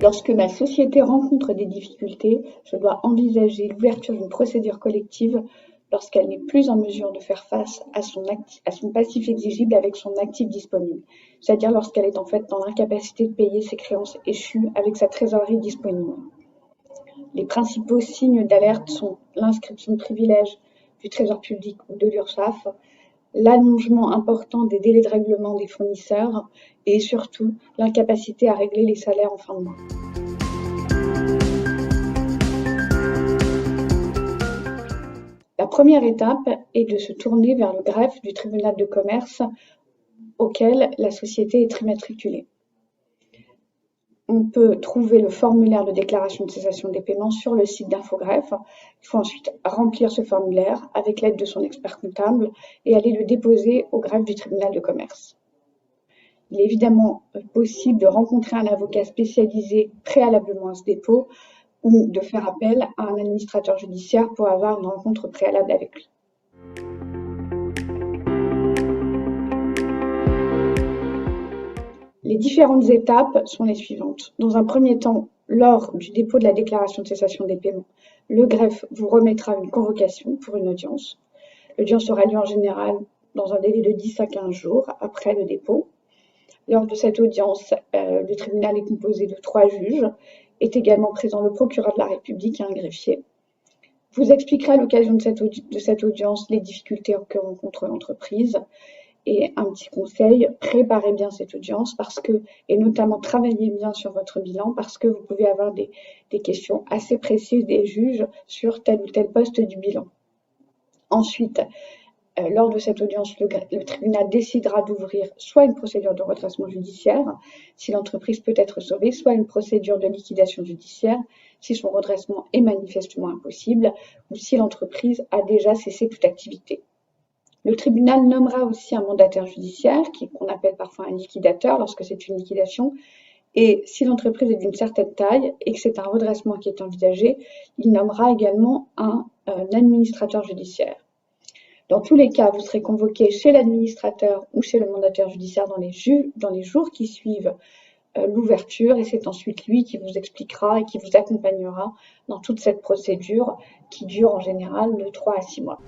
Lorsque ma société rencontre des difficultés, je dois envisager l'ouverture d'une procédure collective lorsqu'elle n'est plus en mesure de faire face à son passif exigible avec son actif disponible, c'est-à-dire lorsqu'elle est en fait dans l'incapacité de payer ses créances échues avec sa trésorerie disponible. Les principaux signes d'alerte sont l'inscription de privilèges du Trésor public ou de l'URSSAF, l'allongement important des délais de règlement des fournisseurs et surtout l'incapacité à régler les salaires en fin de mois. La première étape est de se tourner vers le greffe du tribunal de commerce auquel la société est immatriculée. On peut trouver le formulaire de déclaration de cessation des paiements sur le site d'Infogreffe. Il faut ensuite remplir ce formulaire avec l'aide de son expert comptable et aller le déposer au greffe du tribunal de commerce. Il est évidemment possible de rencontrer un avocat spécialisé préalablement à ce dépôt ou de faire appel à un administrateur judiciaire pour avoir une rencontre préalable avec lui. Les différentes étapes sont les suivantes. Dans un premier temps, lors du dépôt de la déclaration de cessation des paiements, le greffe vous remettra une convocation pour une audience. L'audience aura lieu en général dans un délai de 10 à 15 jours après le dépôt. Lors de cette audience, le tribunal est composé de 3 juges. Est également présent le procureur de la République et un greffier. Vous expliquerez à l'occasion de cette audience les difficultés que rencontre l'entreprise. Et un petit conseil, préparez bien cette audience et notamment travaillez bien sur votre bilan parce que vous pouvez avoir des questions assez précises des juges sur tel ou tel poste du bilan. Ensuite, lors de cette audience, le tribunal décidera d'ouvrir soit une procédure de redressement judiciaire, si l'entreprise peut être sauvée, soit une procédure de liquidation judiciaire, si son redressement est manifestement impossible, ou si l'entreprise a déjà cessé toute activité. Le tribunal nommera aussi un mandataire judiciaire, qu'on appelle parfois un liquidateur lorsque c'est une liquidation, et si l'entreprise est d'une certaine taille et que c'est un redressement qui est envisagé, il nommera également un administrateur judiciaire. Dans tous les cas, vous serez convoqué chez l'administrateur ou chez le mandataire judiciaire dans les jours qui suivent l'ouverture et c'est ensuite lui qui vous expliquera et qui vous accompagnera dans toute cette procédure qui dure en général de 3 à 6 mois.